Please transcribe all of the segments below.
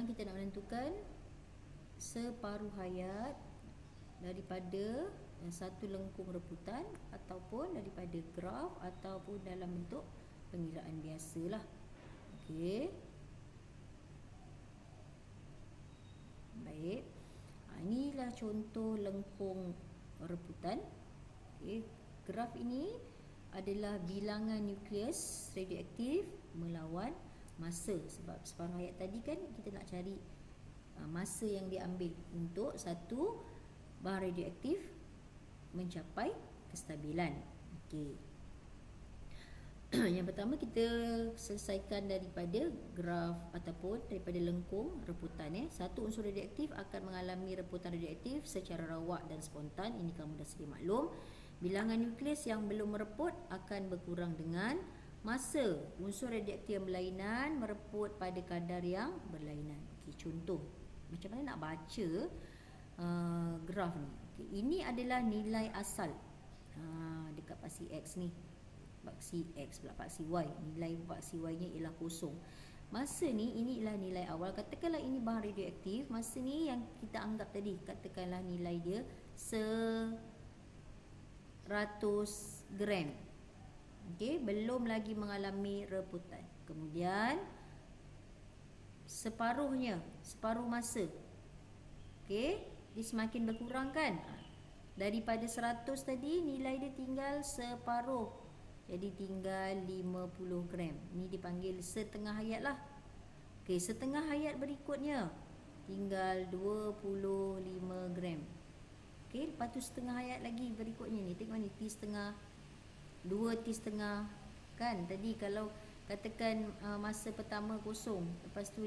sekarang kita nak menentukan separuh hayat daripada satu lengkung reputan ataupun daripada graf ataupun dalam bentuk pengiraan biasalah. Okey. Baik. Inilah contoh lengkung reputan. Okey, graf ini adalah bilangan nukleus radioaktif melawan masa. Sebab separuh hayat tadi kan kita nak cari masa yang diambil untuk satu bahan radioaktif mencapai kestabilan. Okey. Yang pertama kita selesaikan daripada graf ataupun daripada lengkung reputan. Satu unsur radioaktif akan mengalami reputan radioaktif secara rawak dan spontan. Ini kamu dah sedia maklum. Bilangan nukleus yang belum mereput akan berkurang dengan masa. Unsur radioaktif yang berlainan mereput pada kadar yang berlainan. Okey, contoh. Macam mana nak baca graf ni? Okey, ini adalah nilai asal. Dekat paksi X ni. Paksi X pula paksi Y. Nilai paksi Y nya ialah kosong. Masa ni ini ialah nilai awal. Katakanlah ini bahan radioaktif. Masa ni yang kita anggap tadi. Katakanlah nilai dia 100 gram. Okey, belum lagi mengalami reputan. Kemudian separuhnya, separuh masa. Okey, dia semakin berkurang kan? Daripada 100 tadi nilai dia tinggal separuh. Jadi tinggal 50 gram. Ini dipanggil setengah hayat lah. Okey, setengah hayat berikutnya tinggal 25 gram. Okey, lepas tu setengah hayat lagi berikutnya ni. Tengok ni T setengah, 2 T setengah. Kan tadi kalau katakan masa pertama kosong, lepas tu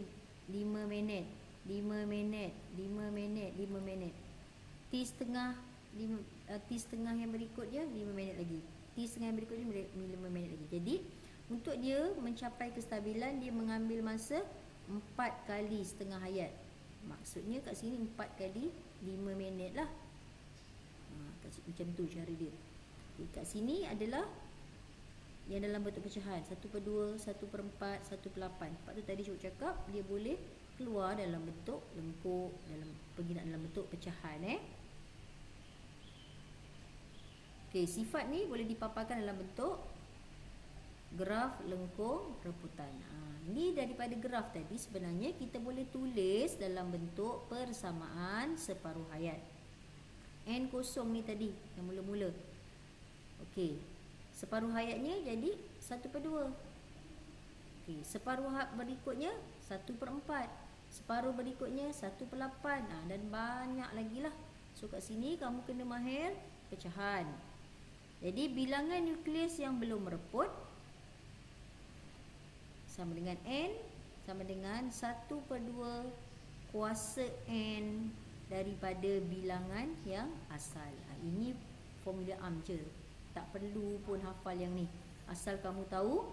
5 minit, 5 minit, 5 minit, 5 minit. T setengah, T setengah yang berikutnya 5 minit lagi. T setengah yang berikutnya 5 minit lagi. Jadi untuk dia mencapai kestabilan, dia mengambil masa 4 kali setengah hayat. Maksudnya kat sini 4 kali 5 minit lah. Macam tu cara dia. Okay, kat sini adalah yang dalam bentuk pecahan 1/2, 1/4, 1/8. Sebab tu tadi Cuk cakap dia boleh keluar dalam bentuk lengkung, dalam penggunaan dalam bentuk pecahan. Okey, sifat ni boleh dipaparkan dalam bentuk graf lengkung reputan. Ini daripada graf tadi sebenarnya kita boleh tulis dalam bentuk persamaan separuh hayat. N kosong ni tadi yang mula-mula. Okey, separuh hayatnya jadi 1/2. Okey, separuh berikutnya 1/4. Separuh berikutnya 1/8. Dan banyak lagi lah. So kat sini kamu kena mahir pecahan. Jadi bilangan nukleus yang belum mereput sama dengan N sama dengan 1/2 kuasa N daripada bilangan yang asal. Ini formula am je. Tak perlu pun hafal yang ni. Asal kamu tahu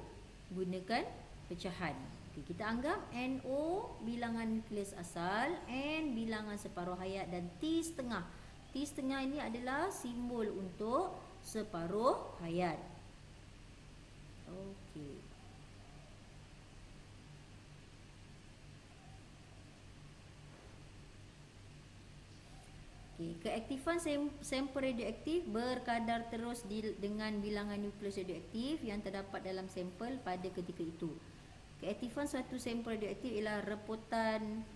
gunakan pecahan. Okey, kita anggap NO bilangan nukleus asal, N bilangan separuh hayat dan T setengah. T setengah ini adalah simbol untuk separuh hayat. Okey. Keaktifan sampel radioaktif berkadar terus dengan bilangan nukleus radioaktif yang terdapat dalam sampel pada ketika itu. Keaktifan suatu sampel radioaktif ialah reputan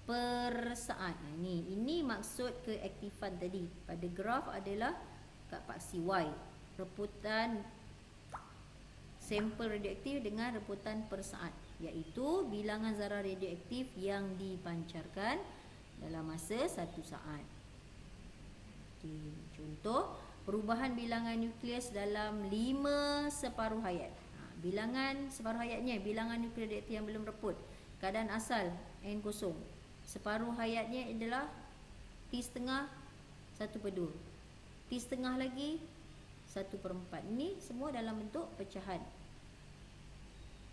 per saat. Ini maksud keaktifan tadi. Pada graf adalah kat paksi Y. Reputan sampel radioaktif dengan reputan per saat, iaitu bilangan zarah radioaktif yang dipancarkan dalam masa 1 saat. Okay, contoh perubahan bilangan nukleus dalam 5 separuh hayat. Bilangan separuh hayatnya, bilangan nukleus radioaktif yang belum reput. Keadaan asal N kosong. Separuh hayatnya adalah T setengah 1/2. T setengah lagi 1/4. Ini semua dalam bentuk pecahan.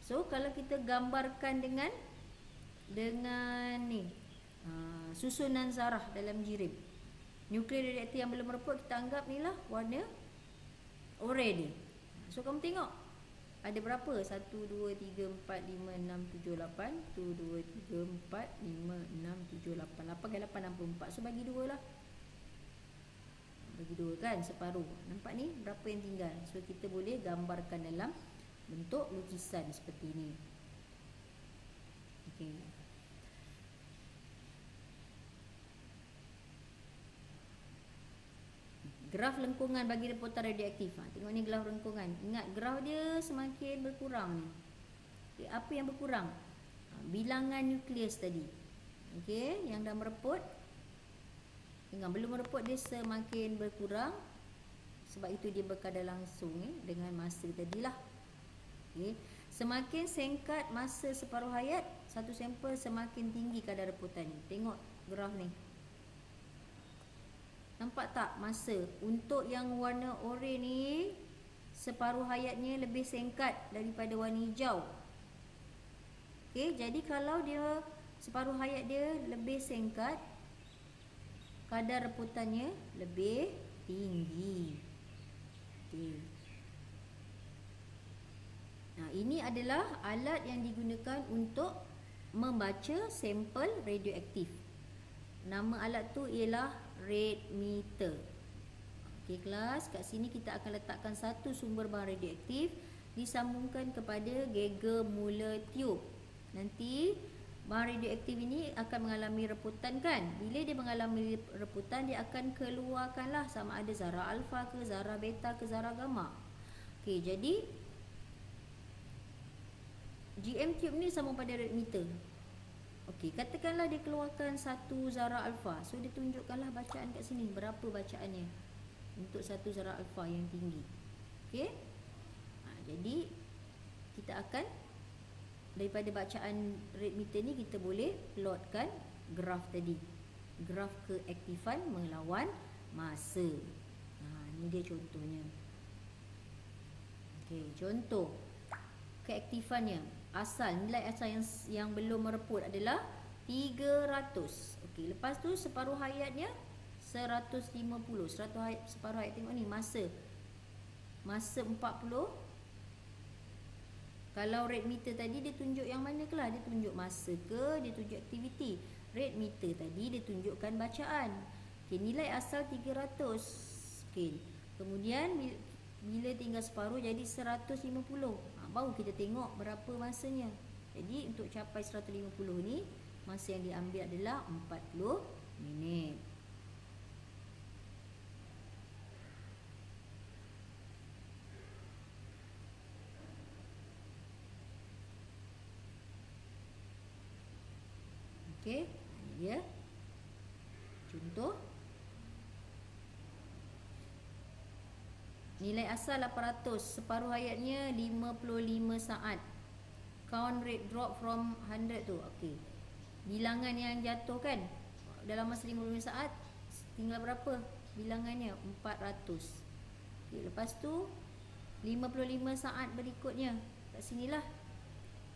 So kalau kita gambarkan dengan ni susunan zarah dalam jirim. Nukleus radioaktif yang belum mereput kita anggap ni lah warna oranye ni. So kamu tengok ada berapa? 1, 2, 3, 4, 5, 6, 7, 8. 1, 2, 3, 4, 5, 6, 7, 8. 8 kali 8, 64. So bagi 2 lah. Bagi 2 kan, separuh. Nampak ni berapa yang tinggal? So kita boleh gambarkan dalam bentuk lukisan seperti ini. Okey. Graf lengkungan bagi reputan radioaktif. Tengok ni graf lengkungan. Ingat graf dia semakin berkurang ni. Okay, apa yang berkurang? Bilangan nukleus tadi. Okey, yang dah mereput. Dengan belum mereput dia semakin berkurang. Sebab itu dia berkadar langsung dengan masa tadilah. Okey, semakin singkat masa separuh hayat satu sampel, semakin tinggi kadar reputan ni. Tengok graf ni. Nampak tak masa? Untuk yang warna oranye ni separuh hayatnya lebih singkat daripada warna hijau. Okey, jadi kalau dia separuh hayat dia lebih singkat, kadar reputannya lebih tinggi. Okey. Nah, ini adalah alat yang digunakan untuk membaca sampel radioaktif. Nama alat tu ialah rate meter. Okey kelas, kat sini kita akan letakkan satu sumber bahan radioaktif disambungkan kepada gegel mula tiub. Nanti bahan radioaktif ini akan mengalami reputan kan. Bila dia mengalami reputan, dia akan keluarkanlah sama ada zarah alfa ke, zarah beta ke, zarah gamma. Okey, jadi GM tube ni sambung pada rate meter. Okey, katakanlah dia keluarkan satu zarah alfa. So dia tunjukkanlah bacaan kat sini, berapa bacaannya untuk satu zarah alfa yang tinggi. Okey. Jadi kita akan daripada bacaan rate meter ni kita boleh plotkan graf tadi. Graf keaktifan melawan masa. Ini dia contohnya. Okey, contoh keaktifannya. Nilai asal yang belum mereput adalah 300. Okey, lepas tu separuh hayatnya 150. Separuh hayat, tengok ni masa 40. Kalau rate meter tadi dia tunjuk yang mana kelah? Dia tunjuk masa ke, dia tunjuk aktiviti. Rate meter tadi dia tunjukkan bacaan. Okey, nilai asal 300. Okey, kemudian bila tinggal separuh jadi 150. Baru kita tengok berapa masanya. Jadi untuk capai 150 ni, masa yang diambil adalah 40 minit. Okey, ini dia contoh. Nilai asal 800, separuh hayatnya 55 saat. Count rate drop from 100 tu. Okey. Bilangan yang jatuh kan dalam masa 55 saat tinggal berapa? Bilangannya 400. Okey, lepas tu 55 saat berikutnya. Kat sinilah.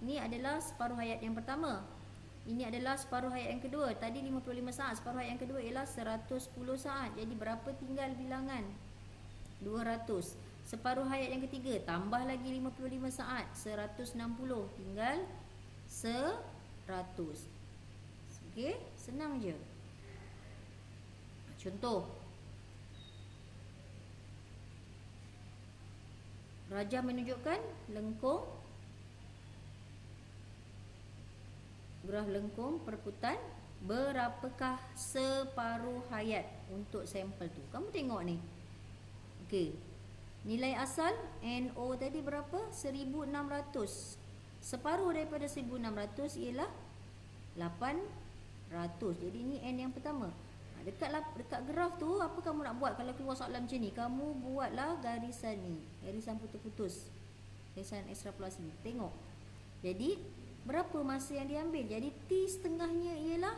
Ini adalah separuh hayat yang pertama. Ini adalah separuh hayat yang kedua. Tadi 55 saat, separuh hayat yang kedua ialah 110 saat. Jadi berapa tinggal bilangan? 200. Separuh hayat yang ketiga, tambah lagi 55 saat, 160. Tinggal 100. Okey, senang je. Contoh. Rajah menunjukkan lengkung. Graf lengkung pereputan. Berapakah separuh hayat untuk sampel tu? Kamu tengok ni. Okey. Nilai asal NO tadi berapa? 1600. Separuh daripada 1600 ialah 800. Jadi ni N yang pertama. Dekat graf tu apa kamu nak buat kalau keluar soalan macam ni? Kamu buatlah garisan ni. Garisan putus-putus. Garisan ekstrapolasi. Tengok. Jadi berapa masa yang diambil? Jadi T setengahnya ialah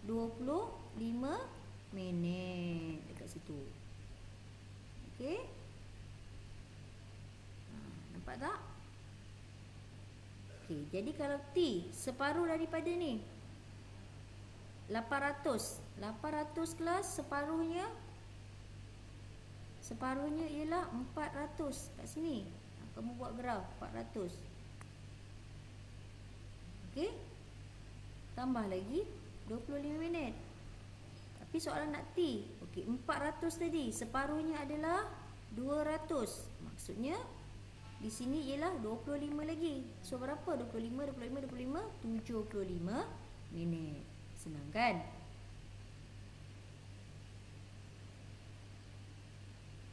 25 minit dekat situ. Okey. Nampak tak? Okey, jadi kalau T separuh daripada ni 800. 800 kelas separuhnya ialah 400 kat sini. kamu buat graf 400. Okey. Tambah lagi 25 minit. Tapi soalan nak T. Okey, 400 tadi, separuhnya adalah 200. Maksudnya di sini ialah 25 lagi. So berapa? 25, 75 minit. Senang kan?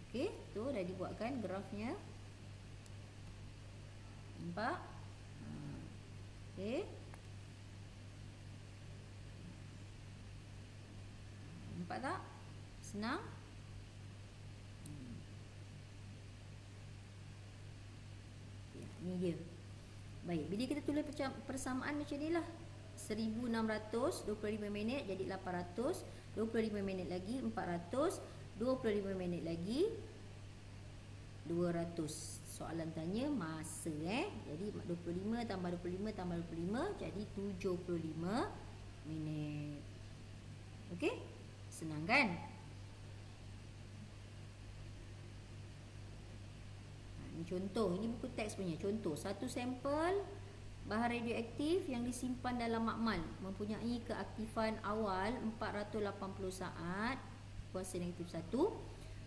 Okey, tu dah dibuatkan grafnya. Nampak? Okey. Nampak tak? Senang? Okay, ni dia. Baik, bila kita tulis persamaan macam ni lah. 1600, 25 minit jadi 800, 25 minit lagi 400, 25 minit lagi 200. Soalan tanya masa Jadi 25 tambah 25 tambah 25 jadi 75 minit. Okey? Senang kan? Ini contoh, ini buku teks punya contoh. Satu sampel bahan radioaktif yang disimpan dalam makmal mempunyai keaktifan awal 480 saat kuasa negatif 1.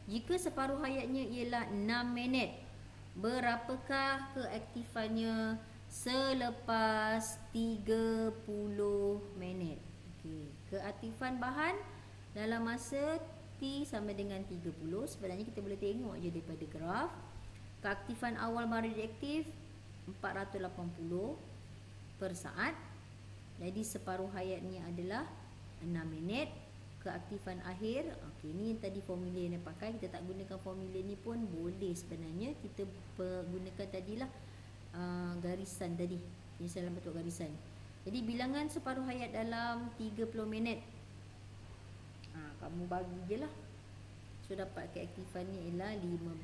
Jika separuh hayatnya ialah 6 minit, berapakah keaktifannya selepas 30 minit? Okey, keaktifan bahan dalam masa T sama dengan 30. Sebenarnya kita boleh tengok je daripada graf. Keaktifan awal bahan radioaktif 480 per saat. Jadi separuh hayatnya adalah 6 minit. Keaktifan akhir, okey, ni tadi formula yang dia pakai. Kita tak gunakan formula ni pun boleh sebenarnya. Kita gunakan tadilah garisan tadi. Ini dalam bentuk garisan. Jadi bilangan separuh hayat dalam 30 minit. Kamu bagi je lah. So dapat keaktifan ni ialah 15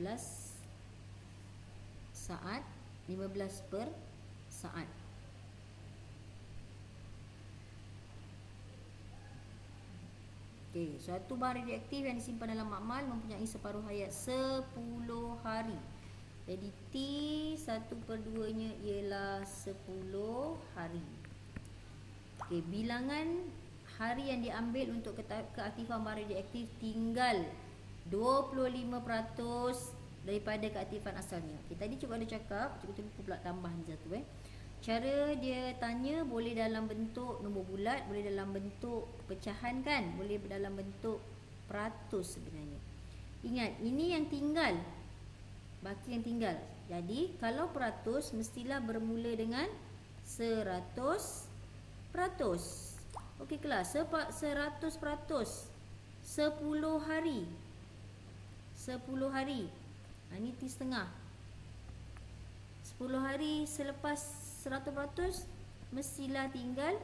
saat, 15 per saat. Okey, suatu bahan radioaktif yang disimpan dalam makmal mempunyai separuh hayat 10 hari. Jadi T1/2 nya ialah 10 hari. Okey, bilangan hari yang diambil untuk keaktifan bahan radioaktif tinggal 25% daripada keaktifan asalnya. Okey, tadi cikgu ada cakap, cikgu lupa pula tambah ni satu Cara dia tanya boleh dalam bentuk nombor bulat, boleh dalam bentuk pecahan kan, boleh dalam bentuk peratus sebenarnya. Ingat, ini yang tinggal, baki yang tinggal. Jadi kalau peratus mestilah bermula dengan 100%. Okey kelas, 100%, 10 hari. 10 hari. Ini T setengah. 10 hari selepas 100% mestilah tinggal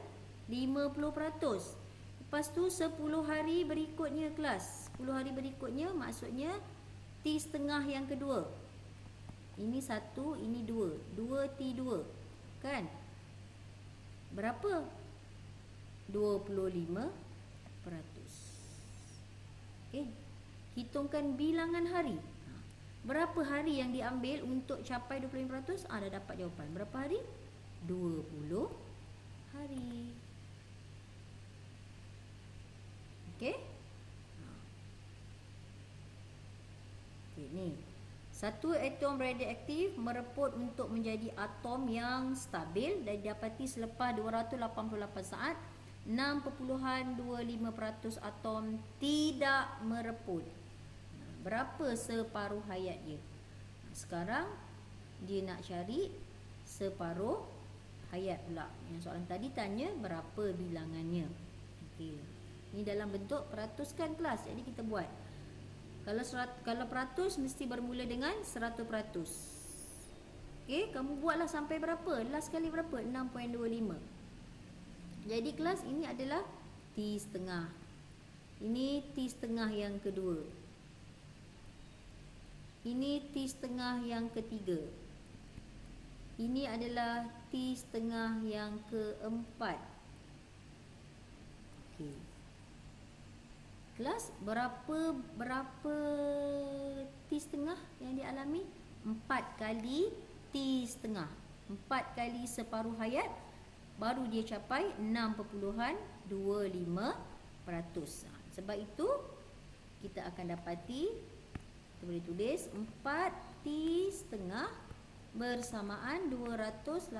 50%. Lepas tu 10 hari berikutnya kelas. 10 hari berikutnya maksudnya T setengah yang kedua. Ini 1, ini 2. 2T2. Kan? Berapa? 25%. Okey. Hitungkan bilangan hari. Berapa hari yang diambil untuk capai 25%? Dah dapat jawapan. Berapa hari? 20 hari. Okey? Okey, ni. Satu atom radioaktif mereput untuk menjadi atom yang stabil dan didapati selepas 288 saat. 6.25% atom tidak mereput. Berapa separuh hayat dia? Sekarang dia nak cari separuh hayat pula. Yang soalan tadi tanya berapa bilangannya. Okey. Ni dalam bentuk peratus kan kelas. Jadi kita buat. Kalau peratus mesti bermula dengan 100%. Okey, kamu buatlah sampai berapa? Last kali berapa? 6.25. Jadi kelas ini adalah T setengah. Ini T setengah yang kedua. Ini T setengah yang ketiga. Ini adalah T setengah yang keempat. Okey. Kelas berapa T setengah yang dialami? 4 kali T setengah. 4 kali separuh hayat, baru dia capai 6.25%. Sebab itu kita akan dapati, kita boleh tulis 4T setengah bersamaan 288.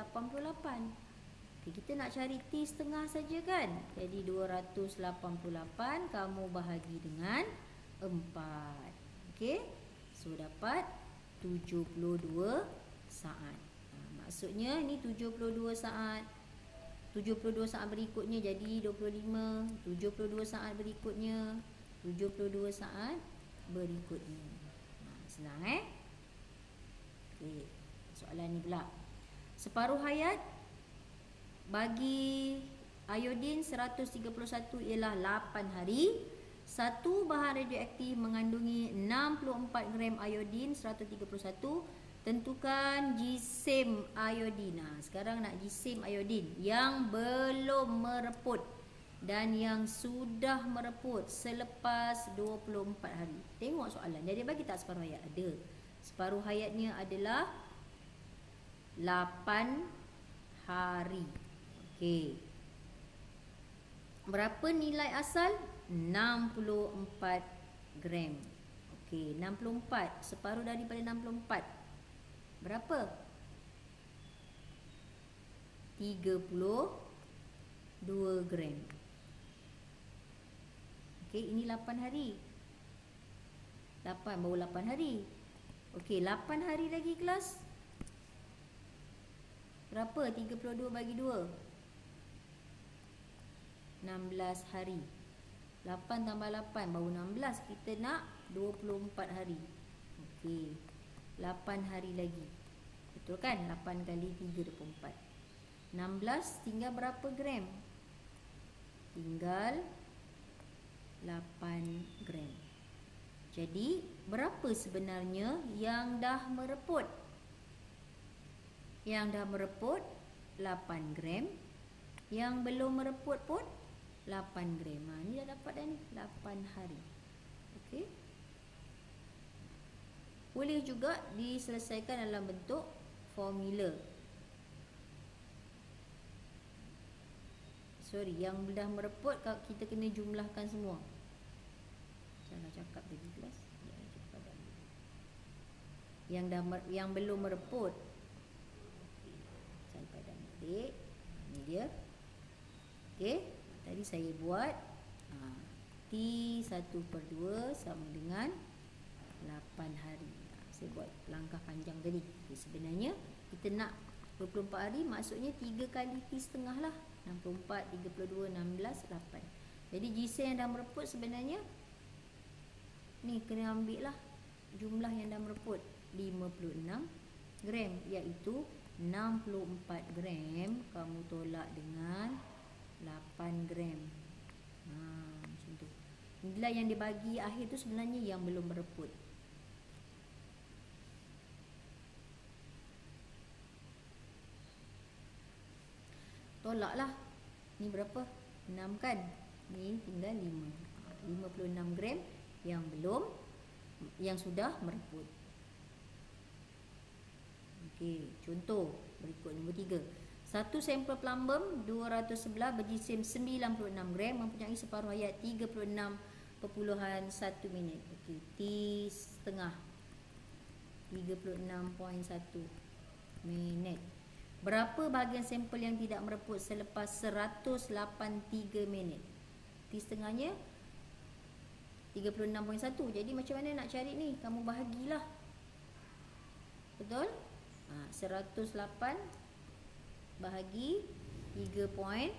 Okay, kita nak cari T setengah saja kan. Jadi 288 kamu bahagi dengan 4. Okey. So dapat 72 saat. Maksudnya ni 72 saat. 72 saat berikutnya jadi 25, 72 saat berikutnya, 72 saat berikutnya. Senang Okey. Soalan ni pula. Separuh hayat bagi iodin 131 ialah 8 hari. Satu bahan radioaktif mengandungi 64 gram iodin 131. Tentukan jisim iodin. Sekarang nak jisim iodin yang belum mereput dan yang sudah mereput selepas 24 hari. Tengok soalan. Dia bagi tak separuh hayat? Ada. Separuh hayatnya adalah 8 hari. Okey. Berapa nilai asal? 64 gram. Okey, 64. Separuh daripada 64. Berapa? 32 gram. Okey, ini 8 hari. 8 baru 8 hari. Okey, 8 hari lagi kelas. Berapa? 32 bagi 2. 16 hari. 8 tambah 8 baru 16. Kita nak 24 hari. Okey. 8 hari lagi. Betul kan? 8 kali 3, 24. 16 tinggal berapa gram? Tinggal 8 gram. Jadi, berapa sebenarnya yang dah mereput? Yang dah mereput 8 gram. Yang belum mereput pun 8 gram. Ni dah dapat dah ni. 8 hari. Okey. Boleh juga diselesaikan dalam bentuk formula. Sorry, yang dah mereput kita kena jumlahkan semua. Salah cakap tadi kelas. Yang belum mereput. Saya padam balik. Ini dia. Okey, tadi saya buat T1/2 sama dengan 8 hari. Saya buat langkah panjang tadi. Sebenarnya kita nak 24 hari, maksudnya 3 kali T setengah lah. 64, 32, 16, 8. Jadi jisim yang dah mereput sebenarnya ni kena ambil lah jumlah yang dah mereput 56 gram, iaitu 64 gram kamu tolak dengan 8 gram. Macam tu. Nilai yang dibagi akhir tu sebenarnya yang belum mereput. Tolak lah. Ni berapa? 6 kan? Ni tinggal 5. 56 gram yang belum, yang sudah mereput. Okey, contoh berikut nombor 3. Satu sampel plumbum 211 berjisim 96 gram mempunyai separuh hayat 36.1 minit. Okey, T setengah 36.1 minit. Berapa bahagian sampel yang tidak mereput selepas 183 minit? T setengahnya 36.1. Jadi macam mana nak cari ni? Kamu bahagilah. Betul? 108 bahagi 3.61.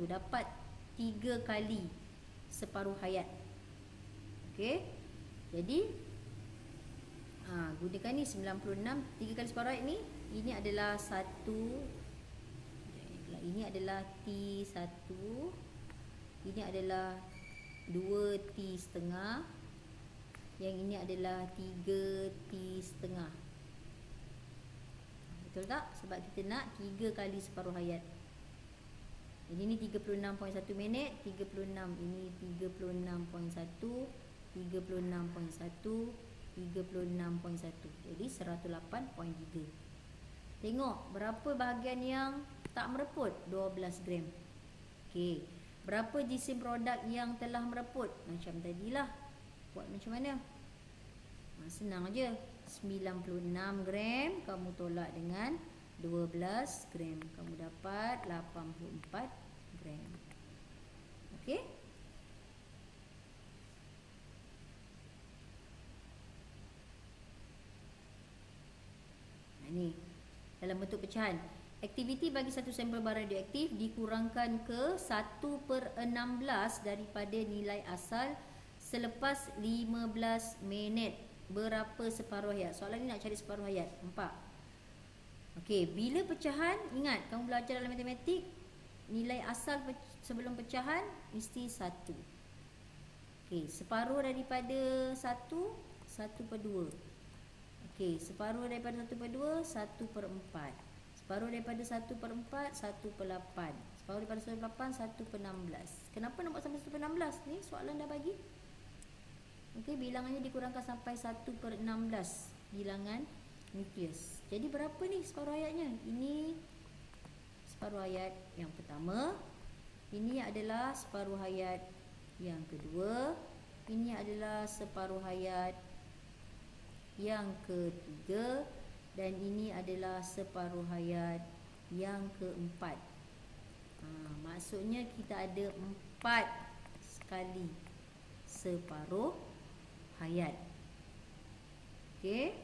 Dapat 3 kali separuh hayat. Okey. Jadi gunakan ni 96. 3 kali separuh hayat ni. Ini adalah 1. Ini adalah T1. Ini adalah 2T setengah. Yang ini adalah 3T setengah. Betul tak? Sebab kita nak 3 kali separuh hayat. Jadi ni 36.1 minit. 36. Ini 36.1. 36.1. 36.1. Jadi 108.3. Tengok berapa bahagian yang tak mereput? 12 gram. Okey. Berapa jisim produk yang telah mereput? Macam tadilah. Buat macam mana? Senang aja. 96 gram kamu tolak dengan 12 gram. Kamu dapat 84 gram. Okey? Ini dalam bentuk pecahan. Aktiviti bagi satu sampel barang radioaktif dikurangkan ke 1/16 daripada nilai asal selepas 15 minit. Berapa separuh hayat? Soalan ni nak cari separuh hayat. Nampak? Okey, bila pecahan, ingat kamu belajar dalam matematik, nilai asal sebelum pecahan mesti 1. Okey, separuh daripada 1, 1/2. Okey, separuh daripada 1/2, 1/4. Separuh daripada 1/4, 1/8. Separuh daripada 1/8, 1/16. Kenapa nak buat sampai 1/16? Ni soalan dah bagi. Okey, bilangannya dikurangkan sampai 1/16 bilangan nukleus. Jadi berapa ni separuh hayatnya? Ini separuh hayat yang pertama. Ini adalah separuh hayat yang kedua. Ini adalah separuh hayat yang ketiga. Dan ini adalah separuh hayat yang keempat. Maksudnya kita ada 4 sekali separuh hayat. Okey.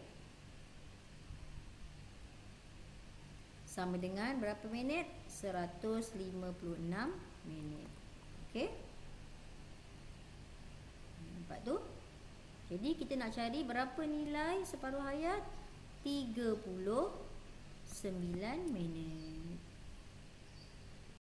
Sama dengan berapa minit? 156 minit. Okey. Nampak tu? Jadi kita nak cari berapa nilai separuh hayat? 39 minit.